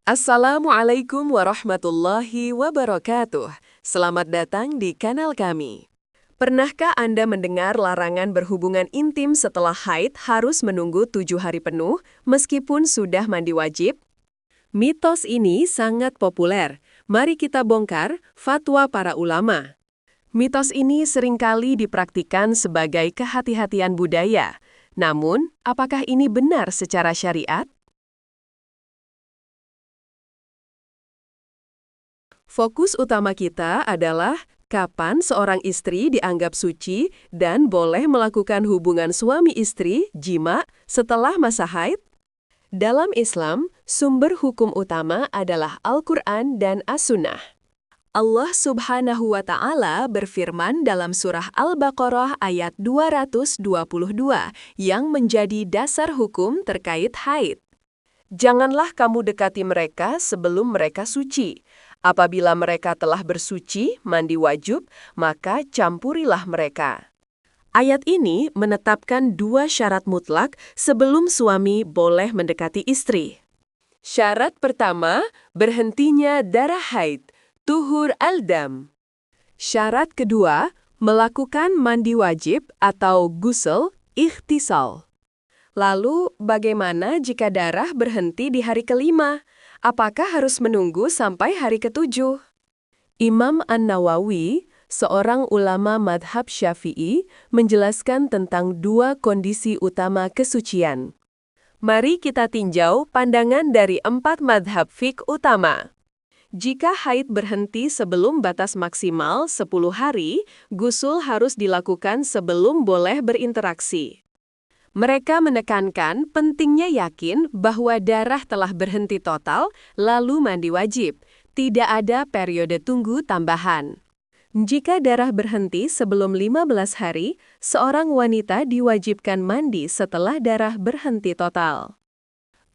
Assalamualaikum warahmatullahi wabarakatuh. Selamat datang di kanal kami. Pernahkah Anda mendengar larangan berhubungan intim setelah haid harus menunggu 7 hari penuh meskipun sudah mandi wajib? Mitos ini sangat populer. Mari kita bongkar fatwa para ulama. Mitos ini seringkali dipraktikkan sebagai kehati-hatian budaya. Namun, apakah ini benar secara syariat? Fokus utama kita adalah kapan seorang istri dianggap suci dan boleh melakukan hubungan suami istri jima setelah masa haid. Dalam Islam, sumber hukum utama adalah Al-Quran dan As-Sunnah. Allah Subhanahu wa Ta'ala berfirman dalam surah Al-Baqarah ayat 222 yang menjadi dasar hukum terkait haid. Janganlah kamu dekati mereka sebelum mereka suci. Apabila mereka telah bersuci, mandi wajib, maka campurilah mereka. Ayat ini menetapkan 2 syarat mutlak sebelum suami boleh mendekati istri. Syarat pertama, berhentinya darah haid, tuhur al-dam. Syarat kedua, melakukan mandi wajib atau ghusl ikhtisal. Lalu, bagaimana jika darah berhenti di hari kelima? Apakah harus menunggu sampai hari ke-7? Imam An-Nawawi, seorang ulama madhab Syafi'i, menjelaskan tentang 2 kondisi utama kesucian. Mari kita tinjau pandangan dari 4 madhab fiqh utama. Jika haid berhenti sebelum batas maksimal 10 hari, ghusl harus dilakukan sebelum boleh berinteraksi. Mereka menekankan pentingnya yakin bahwa darah telah berhenti total, lalu mandi wajib. Tidak ada periode tunggu tambahan. Jika darah berhenti sebelum 15 hari, seorang wanita diwajibkan mandi setelah darah berhenti total.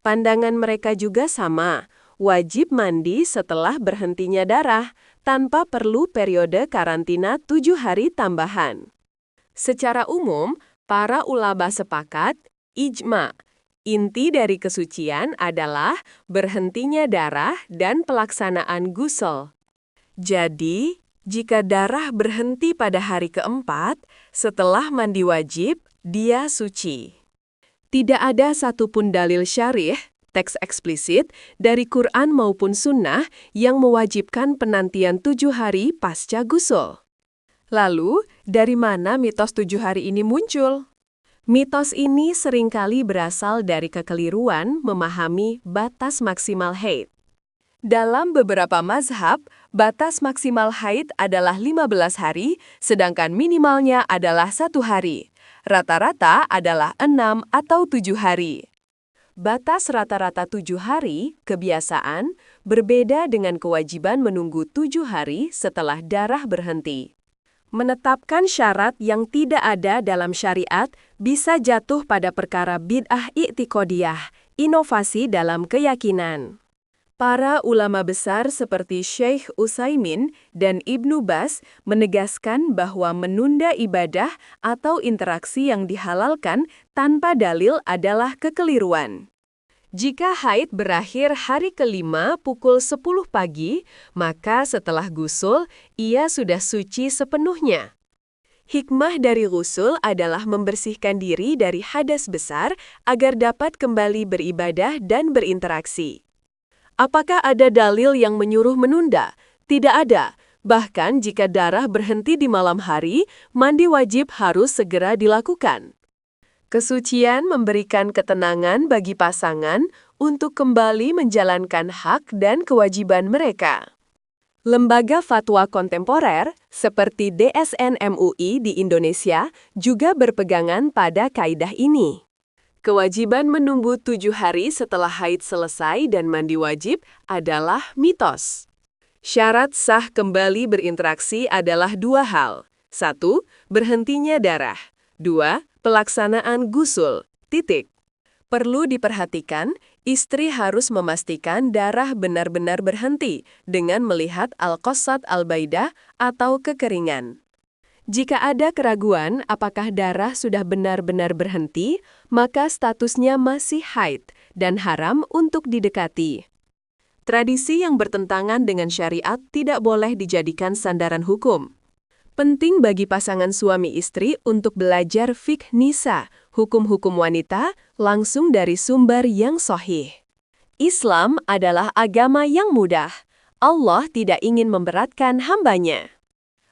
Pandangan mereka juga sama, wajib mandi setelah berhentinya darah, tanpa perlu periode karantina 7 hari tambahan. Secara umum, para ulama sepakat, ijma, inti dari kesucian adalah berhentinya darah dan pelaksanaan ghusl. Jadi, jika darah berhenti pada hari keempat, setelah mandi wajib, dia suci. Tidak ada satupun dalil syarih, teks eksplisit, dari Quran maupun Sunnah yang mewajibkan penantian 7 hari pasca ghusl. Lalu, dari mana mitos 7 hari ini muncul? Mitos ini seringkali berasal dari kekeliruan memahami batas maksimal haid. Dalam beberapa mazhab, batas maksimal haid adalah 15 hari, sedangkan minimalnya adalah 1 hari. Rata-rata adalah 6 atau 7 hari. Batas rata-rata 7 hari, kebiasaan, berbeda dengan kewajiban menunggu 7 hari setelah darah berhenti. Menetapkan syarat yang tidak ada dalam syariat bisa jatuh pada perkara bid'ah i'tiqodiyah, inovasi dalam keyakinan. Para ulama besar seperti Syekh Utsaimin dan Ibnu Baz menegaskan bahwa menunda ibadah atau interaksi yang dihalalkan tanpa dalil adalah kekeliruan. Jika haid berakhir hari kelima pukul 10 pagi, maka setelah ghusl, ia sudah suci sepenuhnya. Hikmah dari ghusl adalah membersihkan diri dari hadas besar agar dapat kembali beribadah dan berinteraksi. Apakah ada dalil yang menyuruh menunda? Tidak ada. Bahkan jika darah berhenti di malam hari, mandi wajib harus segera dilakukan. Kesucian memberikan ketenangan bagi pasangan untuk kembali menjalankan hak dan kewajiban mereka. Lembaga fatwa kontemporer seperti DSN MUI di Indonesia juga berpegangan pada kaidah ini. Kewajiban menunggu 7 hari setelah haid selesai dan mandi wajib adalah mitos. Syarat sah kembali berinteraksi adalah 2 hal. 1. Berhentinya darah. 2. Pelaksanaan ghusl. Perlu diperhatikan, istri harus memastikan darah benar-benar berhenti dengan melihat al-qasat al-baidah atau kekeringan. Jika ada keraguan apakah darah sudah benar-benar berhenti, maka statusnya masih haid dan haram untuk didekati. Tradisi yang bertentangan dengan syariat tidak boleh dijadikan sandaran hukum. Penting bagi pasangan suami istri untuk belajar fiqh nisa, hukum-hukum wanita, langsung dari sumber yang sahih. Islam adalah agama yang mudah. Allah tidak ingin memberatkan hambanya.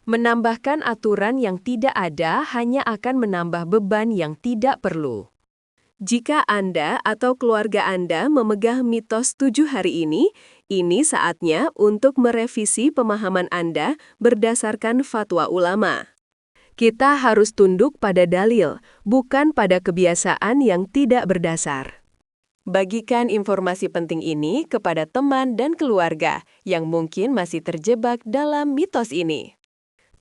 Menambahkan aturan yang tidak ada hanya akan menambah beban yang tidak perlu. Jika Anda atau keluarga Anda memegang mitos 7 hari ini saatnya untuk merevisi pemahaman Anda berdasarkan fatwa ulama. Kita harus tunduk pada dalil, bukan pada kebiasaan yang tidak berdasar. Bagikan informasi penting ini kepada teman dan keluarga yang mungkin masih terjebak dalam mitos ini.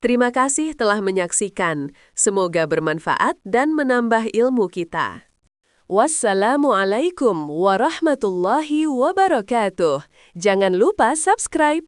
Terima kasih telah menyaksikan. Semoga bermanfaat dan menambah ilmu kita. Wassalamualaikum warahmatullahi wabarakatuh. Jangan lupa subscribe.